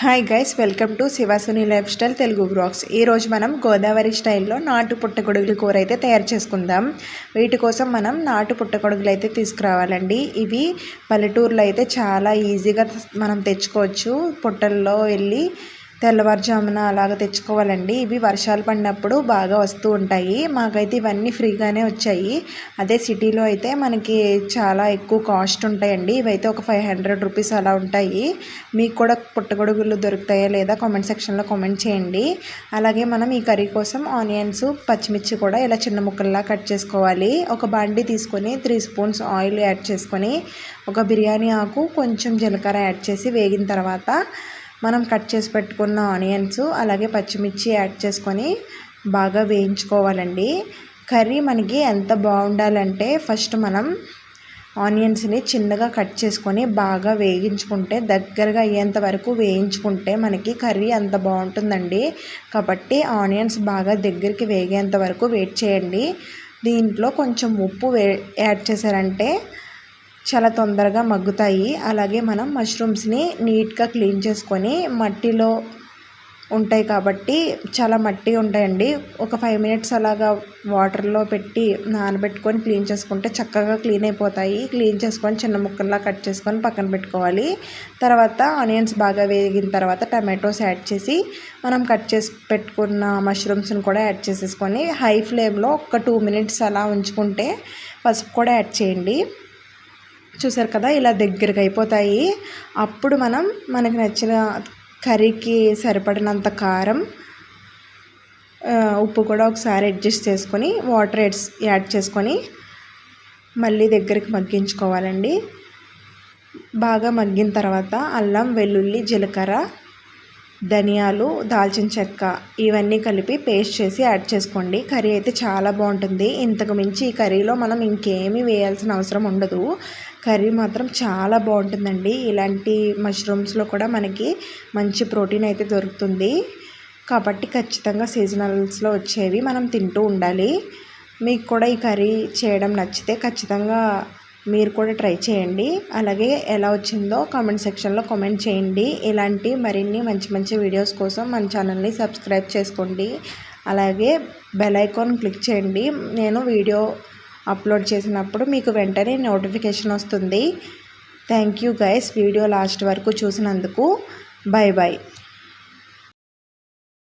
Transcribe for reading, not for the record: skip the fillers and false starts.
Hi guys, welcome to Shivasuni life style Telugu blogs. ఈరోజు మనం గోదావరి స్టైల్లో నాటు పుట్టగొడుగుల కూర అయితే తయారు చేసుకుందాం. వీటి కోసం మనం నాటు పుట్టగొడుగులు అయితే తీసుకురావాలండి. ఇవి పల్లెటూరులో అయితే చాలా ఈజీగా మనం తెచ్చుకోవచ్చు. పుట్టల్లో వెళ్ళి తెల్లవారుజామున అలాగ తెచ్చుకోవాలండి. ఇవి వర్షాలు పడినప్పుడు బాగా వస్తూ ఉంటాయి. మాకైతే ఇవన్నీ ఫ్రీగానే వచ్చాయి. అదే సిటీలో అయితే మనకి చాలా ఎక్కువ కాస్ట్ ఉంటాయండి. ఇవైతే ఒక 500 రూపీస్ అలా ఉంటాయి. మీకు కూడా పుట్టగొడుగులు దొరుకుతాయా లేదా కామెంట్ సెక్షన్లో కామెంట్ చేయండి. అలాగే మనం ఈ కర్రీ కోసం ఆనియన్స్, పచ్చిమిర్చి కూడా ఇలా చిన్న ముక్కల్లా కట్ చేసుకోవాలి. ఒక బాండీ తీసుకొని 3 స్పూన్స్ ఆయిల్ యాడ్ చేసుకొని ఒక బిర్యానీ ఆకు, కొంచెం జీలకర్ర యాడ్ చేసి వేగిన తర్వాత మనం కట్ చేసి పెట్టుకున్న ఆనియన్స్ అలాగే పచ్చిమిర్చి యాడ్ చేసుకొని బాగా వేయించుకోవాలండి. కర్రీ మనకి ఎంత బాగుండాలంటే ఫస్ట్ మనం ఆనియన్స్ని చిన్నగా కట్ చేసుకొని బాగా వేగించుకుంటే, దగ్గరగా అయ్యేంత వరకు వేయించుకుంటే మనకి కర్రీ అంత బాగుంటుందండి. కాబట్టి ఆనియన్స్ బాగా దగ్గరికి వేగేంత వరకు వెయిట్ చేయండి. దీంట్లో కొంచెం ఉప్పు యాడ్ చేశారంటే చాలా తొందరగా మగ్గుతాయి. అలాగే మనం మష్రూమ్స్ని నీట్గా క్లీన్ చేసుకొని, మట్టిలో ఉంటాయి కాబట్టి చాలా మట్టి ఉంటాయండి. ఒక 5 మినిట్స్ అలాగా వాటర్లో పెట్టి నానబెట్టుకొని క్లీన్ చేసుకుంటే చక్కగా క్లీన్ అయిపోతాయి. క్లీన్ చేసుకొని చిన్న ముక్కల్లా కట్ చేసుకొని పక్కన పెట్టుకోవాలి. తర్వాత ఆనియన్స్ బాగా వేగిన తర్వాత టమాటోస్ యాడ్ చేసి మనం కట్ చేసి పెట్టుకున్న మష్రూమ్స్ని కూడా యాడ్ చేసేసుకొని హై ఫ్లేమ్లో ఒక 2 మినిట్స్ అలా ఉంచుకుంటే పసుపు కూడా యాడ్ చేయండి. చూసారు కదా, ఇలా దగ్గరగా అయిపోతాయి. అప్పుడు మనకి నచ్చిన కర్రీకి సరిపడినంత కారం, ఉప్పు కూడా ఒకసారి అడ్జస్ట్ చేసుకొని వాటర్ యాడ్ చేసుకొని మళ్ళీ దగ్గరికి మగ్గించుకోవాలండి. బాగా మగ్గిన తర్వాత అల్లం, వెల్లుల్లి, జీలకర్ర, ధనియాలు, దాల్చిన చెక్క ఇవన్నీ కలిపి పేస్ట్ చేసి యాడ్ చేసుకోండి. కర్రీ అయితే చాలా బాగుంటుంది. ఇంతకు మించి ఈ కర్రీలో మనం ఇంకేమీ వేయాల్సిన అవసరం ఉండదు. కర్రీ మాత్రం చాలా బాగుంటుందండి. ఇలాంటి మష్రూమ్స్లో కూడా మనకి మంచి ప్రోటీన్ అయితే దొరుకుతుంది. కాబట్టి ఖచ్చితంగా సీజనల్స్లో వచ్చేవి మనం తింటూ ఉండాలి. మీకు కూడా ఈ కర్రీ చేయడం నచ్చితే ఖచ్చితంగా మీరు కూడా ట్రై చేయండి. అలాగే ఎలా వచ్చిందో కామెంట్ సెక్షన్లో కామెంట్ చేయండి. ఇలాంటి మరిన్ని మంచి మంచి వీడియోస్ కోసం మన ఛానల్ని సబ్స్క్రైబ్ చేసుకోండి. అలాగే బెల్ ఐకాన్ క్లిక్ చేయండి. నేను వీడియో అప్లోడ్ చేసినప్పుడు మీకు వెంటనే నోటిఫికేషన్ వస్తుంది. Thank you guys, video last వరకు చూసినందుకు. Bye bye.